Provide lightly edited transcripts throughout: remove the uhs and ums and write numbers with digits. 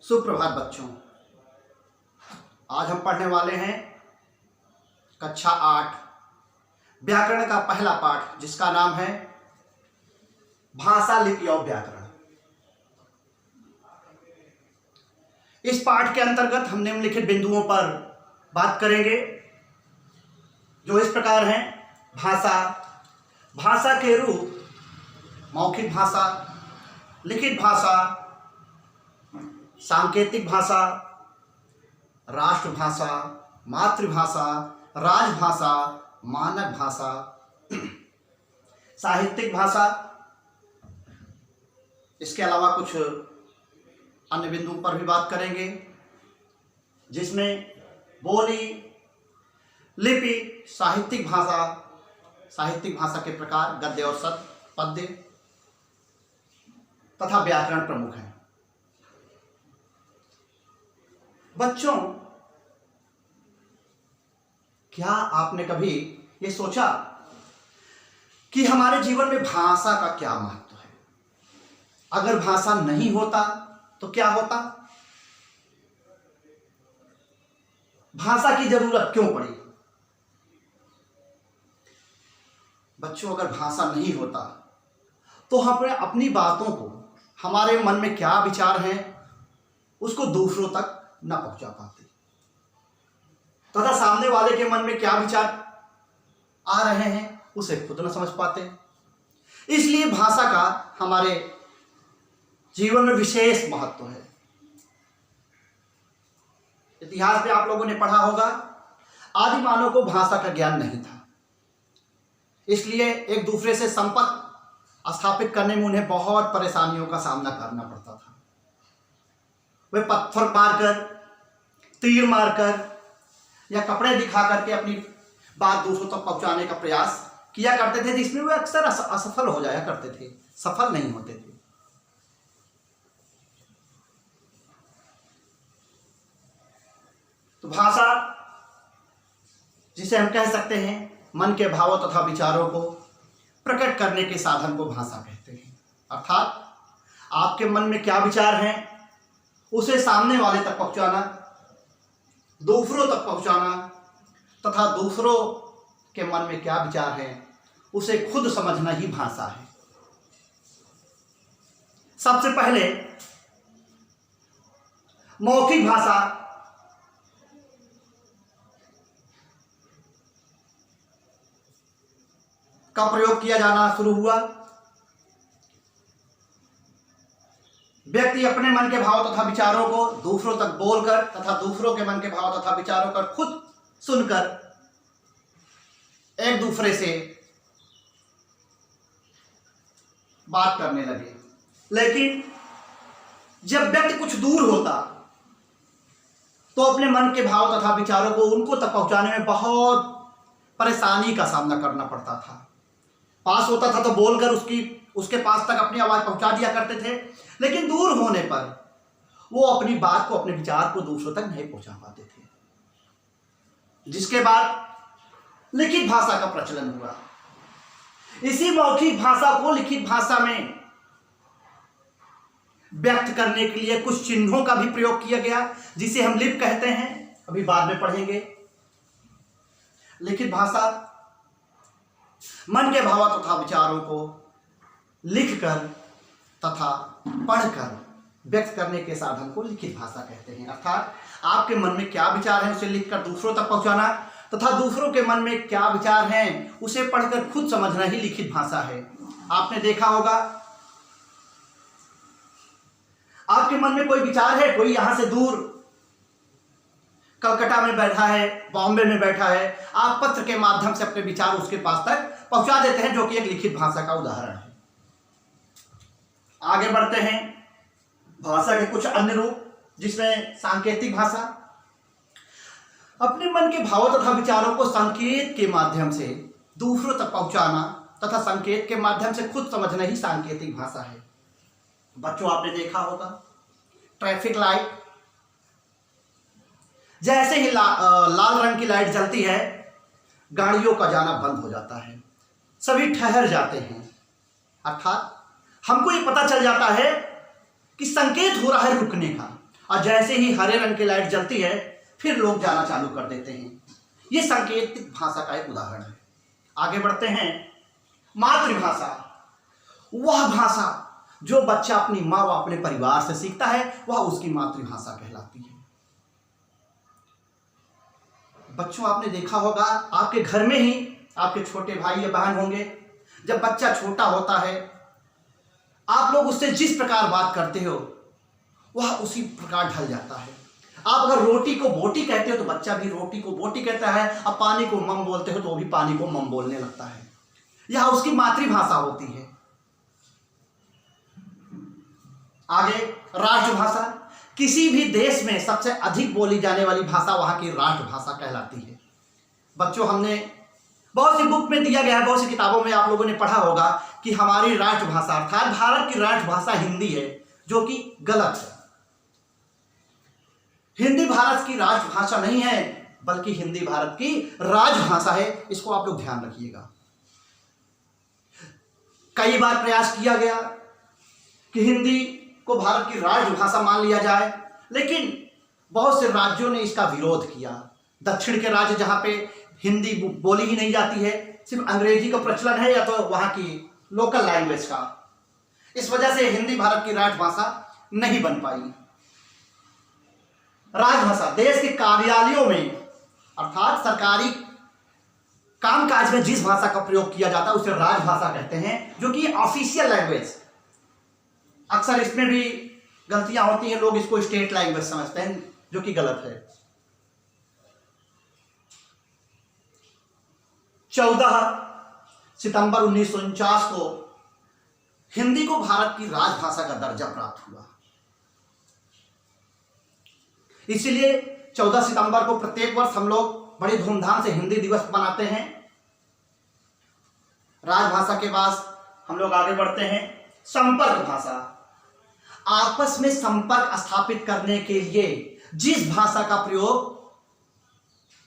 सुप्रभात बच्चों। आज हम पढ़ने वाले हैं कक्षा 8 व्याकरण का पहला पाठ, जिसका नाम है भाषा, लिपि और व्याकरण। इस पाठ के अंतर्गत हम निम्नलिखित बिंदुओं पर बात करेंगे, जो इस प्रकार हैं। भाषा, भाषा के रूप मौखिक भाषा, लिखित भाषा, सांकेतिक भाषा, राष्ट्रभाषा, मातृभाषा, राजभाषा, मानक भाषा, साहित्यिक भाषा। इसके अलावा कुछ अन्य बिंदुओं पर भी बात करेंगे, जिसमें बोली, लिपि, साहित्यिक भाषा के प्रकार, गद्य और पद्य तथा व्याकरण प्रमुख हैं। बच्चों, क्या आपने कभी ये सोचा कि हमारे जीवन में भाषा का क्या महत्व है? अगर भाषा नहीं होता तो क्या होता? भाषा की जरूरत क्यों पड़ी? बच्चों, अगर भाषा नहीं होता तो हम अपनी बातों को, हमारे मन में क्या विचार हैं, उसको दूसरों तक न पहुंचा पाते, तथा सामने वाले के मन में क्या विचार आ रहे हैं उसे खुद न समझ पाते। इसलिए भाषा का हमारे जीवन में विशेष महत्व है। इतिहास में आप लोगों ने पढ़ा होगा, आदि मानव को भाषा का ज्ञान नहीं था, इसलिए एक दूसरे से संपर्क स्थापित करने में उन्हें बहुत परेशानियों का सामना करना पड़ता था। वे पत्थर मारकर, तीर मारकर या कपड़े दिखा करके अपनी बात दूसरों तक पहुंचाने का प्रयास किया करते थे, जिसमें वे अक्सर असफल हो जाया करते थे, सफल नहीं होते थे। तो भाषा, जिसे हम कह सकते हैं मन के भावों तथा विचारों को प्रकट करने के साधन को भाषा कहते हैं। अर्थात आपके मन में क्या विचार हैं उसे सामने वाले तक पहुंचाना, दूसरों तक पहुंचाना, तथा दूसरों के मन में क्या विचार हैं उसे खुद समझना ही भाषा है। सबसे पहले मौखिक भाषा का प्रयोग किया जाना शुरू हुआ। व्यक्ति अपने मन के भाव तथा विचारों को दूसरों तक बोलकर तथा दूसरों के मन के भाव तथा विचारों को खुद सुनकर एक दूसरे से बात करने लगे। लेकिन जब व्यक्ति कुछ दूर होता तो अपने मन के भाव तथा विचारों को उनको तक पहुंचाने में बहुत परेशानी का सामना करना पड़ता था। पास होता था तो बोलकर उसके पास तक अपनी आवाज पहुंचा दिया करते थे, लेकिन दूर होने पर वो अपनी बात को, अपने विचार को दूसरों तक नहीं पहुंचा पाते थे। जिसके बाद लिखित भाषा का प्रचलन हुआ। इसी मौखिक भाषा को लिखित भाषा में व्यक्त करने के लिए कुछ चिन्हों का भी प्रयोग किया गया, जिसे हम लिपि कहते हैं, अभी बाद में पढ़ेंगे। लिखित भाषा मन के भाव तथा विचारों को लिखकर तथा पढ़कर व्यक्त करने के साधन को लिखित भाषा कहते हैं। अर्थात आपके मन में क्या विचार है उसे लिखकर दूसरों तक पहुंचाना, तथा दूसरों के मन में क्या विचार हैं उसे पढ़कर खुद समझना ही लिखित भाषा है। आपने देखा होगा, आपके मन में कोई विचार है, कोई यहां से दूर कलकत्ता में बैठा है, बॉम्बे में बैठा है, आप पत्र के माध्यम से अपने विचार उसके पास तक पहुंचा देते हैं, जो कि एक लिखित भाषा का उदाहरण है। आगे बढ़ते हैं। भाषा के कुछ अन्य रूप, जिसमें सांकेतिक भाषा, अपने मन के भावों तथा विचारों को संकेत के माध्यम से दूसरों तक पहुंचाना तथा संकेत के माध्यम से खुद समझना ही सांकेतिक भाषा है। बच्चों, आपने देखा होगा, ट्रैफिक लाइट, जैसे ही लाल रंग की लाइट जलती है, गाड़ियों का जाना बंद हो जाता है, सभी ठहर जाते हैं। अर्थात हमको ये पता चल जाता है कि संकेत हो रहा है रुकने का, और जैसे ही हरे रंग की लाइट जलती है फिर लोग जाना चालू कर देते हैं। ये सांकेतिक भाषा का एक उदाहरण है। आगे बढ़ते हैं। मातृभाषा, वह भाषा जो बच्चा अपनी माँ व अपने परिवार से सीखता है वह उसकी मातृभाषा कहलाती है। बच्चों, आपने देखा होगा आपके घर में ही आपके छोटे भाई या बहन होंगे। जब बच्चा छोटा होता है आप लोग उससे जिस प्रकार बात करते हो वह उसी प्रकार ढल जाता है। आप अगर रोटी को बोटी कहते हो तो बच्चा भी रोटी को बोटी कहता है। अब पानी को मम बोलते हो तो वो भी पानी को मम बोलने लगता है। यह उसकी मातृभाषा होती है। आगे राष्ट्रभाषा, किसी भी देश में सबसे अधिक बोली जाने वाली भाषा वहां की राष्ट्रभाषा कहलाती है। बच्चों, हमने बहुत सी बुक में दिया गया है, बहुत सी किताबों में आप लोगों ने पढ़ा होगा कि हमारी राष्ट्रभाषा अर्थात भारत की राष्ट्रभाषा हिंदी है, जो कि गलत है। हिंदी भारत की राष्ट्रभाषा नहीं है बल्कि हिंदी भारत की राजभाषा है। इसको आप लोग ध्यान रखिएगा। कई बार प्रयास किया गया कि हिंदी को भारत की राजभाषा मान लिया जाए, लेकिन बहुत से राज्यों ने इसका विरोध किया। दक्षिण के राज्य जहां पे हिंदी बोली ही नहीं जाती है, सिर्फ अंग्रेजी का प्रचलन है या तो वहां की लोकल लैंग्वेज का, इस वजह से हिंदी भारत की राजभाषा नहीं बन पाई। राजभाषा देश के कार्यालयों में अर्थात सरकारी कामकाज में जिस भाषा का प्रयोग किया जाता है उसे राजभाषा कहते हैं, जो कि ऑफिशियल लैंग्वेज। अक्सर इसमें भी गलतियां होती हैं, लोग इसको स्टेट लैंग्वेज समझते हैं, जो कि गलत है। 14 सितंबर 1949 को हिंदी को भारत की राजभाषा का दर्जा प्राप्त हुआ। इसीलिए 14 सितंबर को प्रत्येक वर्ष हम लोग बड़ी धूमधाम से हिंदी दिवस मनाते हैं। राजभाषा के बाद हम लोग आगे बढ़ते हैं। संपर्क भाषा, आपस में संपर्क स्थापित करने के लिए जिस भाषा का प्रयोग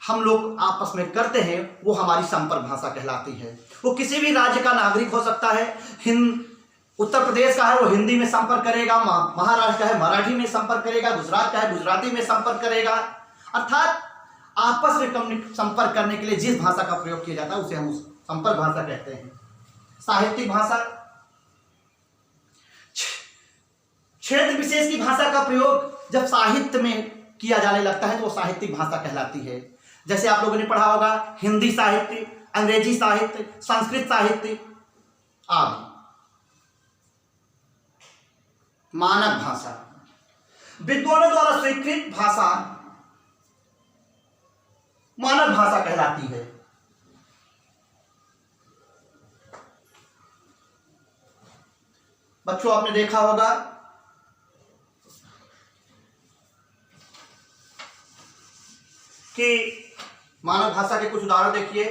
हम लोग आपस में करते हैं वो हमारी संपर्क भाषा कहलाती है। वो किसी भी राज्य का नागरिक हो सकता है। उत्तर प्रदेश का है वो हिंदी में संपर्क करेगा, महाराष्ट्र का है मराठी में संपर्क करेगा, गुजरात का है गुजराती में संपर्क करेगा। अर्थात आपस में संपर्क करने के लिए जिस भाषा का प्रयोग किया जाता है उसे हम संपर्क भाषा कहते हैं। साहित्यिक भाषा, क्षेत्र विशेष की भाषा का प्रयोग जब साहित्य में किया जाने लगता है तो वो साहित्यिक भाषा कहलाती है। जैसे आप लोगों ने पढ़ा होगा हिंदी साहित्य, अंग्रेजी साहित्य, संस्कृत साहित्य आदि। मानक भाषा, विद्वानों द्वारा स्वीकृत भाषा मानक भाषा कहलाती है। बच्चों, आपने देखा होगा कि मानव भाषा के कुछ उदाहरण देखिए।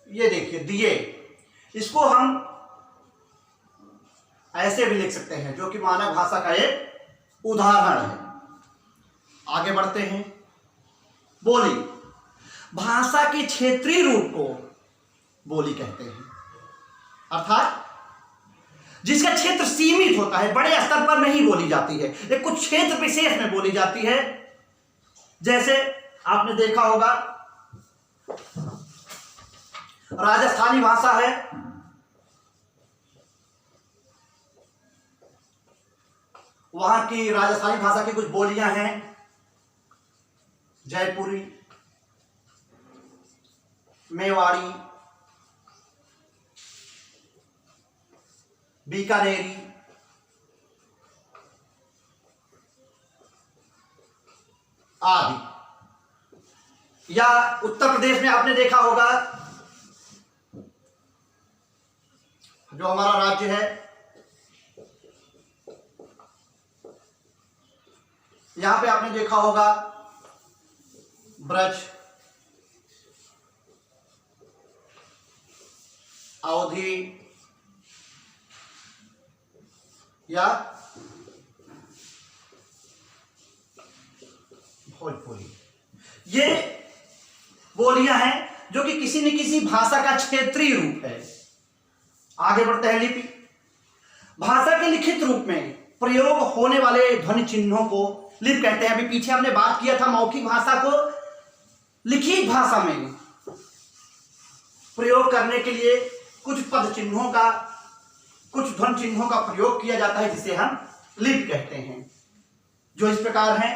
ये देखिए दिए, इसको हम ऐसे भी लिख सकते हैं, जो कि मानव भाषा का एक उदाहरण है। आगे बढ़ते हैं। बोली, भाषा के क्षेत्रीय रूप को बोली कहते हैं, अर्थात जिसका क्षेत्र सीमित होता है, बड़े स्तर पर नहीं बोली जाती है, ये कुछ क्षेत्र विशेष में बोली जाती है। जैसे आपने देखा होगा राजस्थानी भाषा है, वहां की राजस्थानी भाषा की कुछ बोलियां हैं, जयपुरी, मेवाड़ी, बीकानेरी, आदि। या उत्तर प्रदेश में आपने देखा होगा, जो हमारा राज्य है, यहां पे आपने देखा होगा ब्रज, अवधी या भोजपुरी, ये बोलियां हैं जो कि किसी न किसी भाषा का क्षेत्रीय रूप है। आगे बढ़ते हैं। लिपि, भाषा के लिखित रूप में प्रयोग होने वाले ध्वनि चिन्हों को लिप कहते हैं। अभी पीछे हमने बात किया था मौखिक भाषा को लिखित भाषा में प्रयोग करने के लिए कुछ पद चिन्हों का, कुछ ध्वनि चिन्हों का प्रयोग किया जाता है जिसे हम लिप कहते हैं, जो इस प्रकार हैं।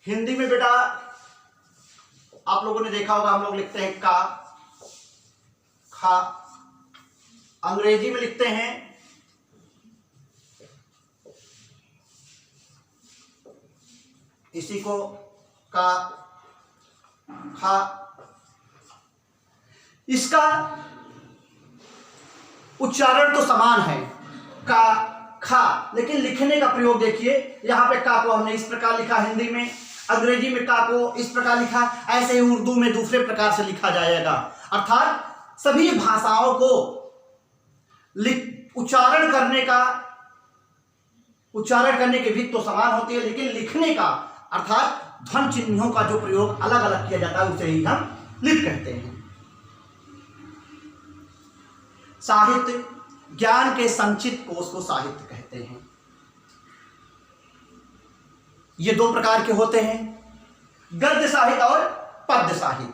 हिंदी में बेटा आप लोगों ने देखा होगा, हम लोग लिखते हैं का, खा। अंग्रेजी में लिखते हैं इसी को का, खा। इसका उच्चारण तो समान है का, खा, लेकिन लिखने का प्रयोग देखिए। यहां पे का को हमने इस प्रकार लिखा हिंदी में, अंग्रेजी में का को इस प्रकार लिखा, ऐसे ही उर्दू में दूसरे प्रकार से लिखा जाएगा। अर्थात सभी भाषाओं को उच्चारण करने के भी तो समान होती है, लेकिन लिखने का अर्थात ध्वनि चिन्हों का जो प्रयोग अलग अलग किया जाता है उसे ही हम लिप कहते हैं। साहित्य, ज्ञान के संचित कोश को साहित्य कहते हैं। ये दो प्रकार के होते हैं, गद्य साहित्य और पद्य साहित्य।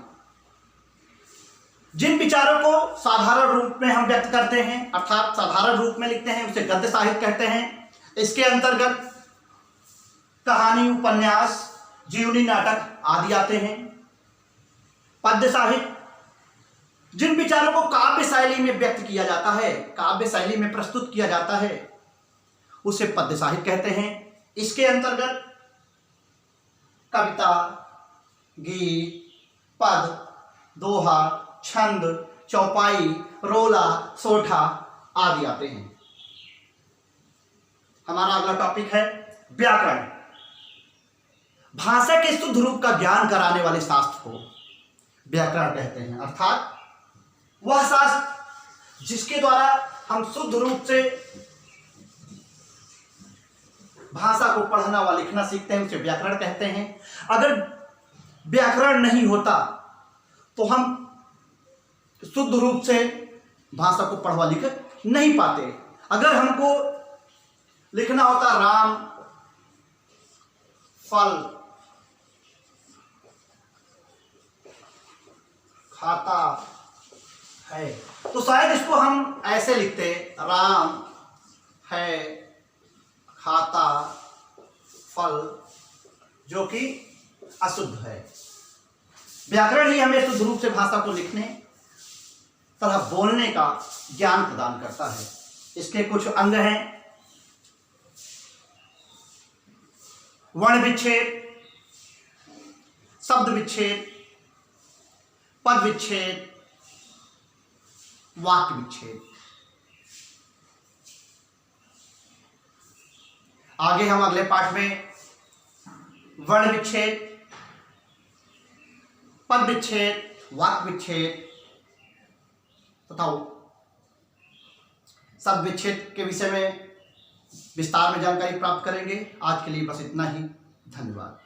जिन विचारों को साधारण रूप में हम व्यक्त करते हैं अर्थात साधारण रूप में लिखते हैं उसे गद्य साहित्य कहते हैं। इसके अंतर्गत कहानी, उपन्यास, जीवनी, नाटक आदि आते हैं। पद्य साहित्य जिन विचारों को काव्य शैली में व्यक्त किया जाता है, काव्य शैली में प्रस्तुत किया जाता है, उसे पद्य साहित्य कहते हैं। इसके अंतर्गत कविता, गीत, पद, दोहा, छंद, चौपाई, रोला, सोठा आदि आते हैं। हमारा अगला टॉपिक है व्याकरण। भाषा के शुद्ध रूप का ज्ञान कराने वाले शास्त्र को व्याकरण कहते हैं। अर्थात वह शास्त्र जिसके द्वारा हम शुद्ध रूप से भाषा को पढ़ना व लिखना सीखते हैं उसे व्याकरण कहते हैं। अगर व्याकरण नहीं होता तो हम शुद्ध रूप से भाषा को पढ़वा लिख नहीं पाते। अगर हमको लिखना होता राम फल खाता है तो शायद इसको हम ऐसे लिखते, राम है खाता फल, जो कि अशुद्ध है। व्याकरण ही हमें शुद्ध रूप से भाषा को लिखने तथा बोलने का ज्ञान प्रदान करता है। इसके कुछ अंग हैं, वर्ण विच्छेद, शब्द विच्छेद, पद विच्छेद, वाक्य विच्छेद। आगे हम अगले पाठ में वर्ण विच्छेद, पद विच्छेद, वाक्य विच्छेद तथा शब्द विच्छेद के विषय में विस्तार में जानकारी प्राप्त करेंगे। आज के लिए बस इतना ही। धन्यवाद।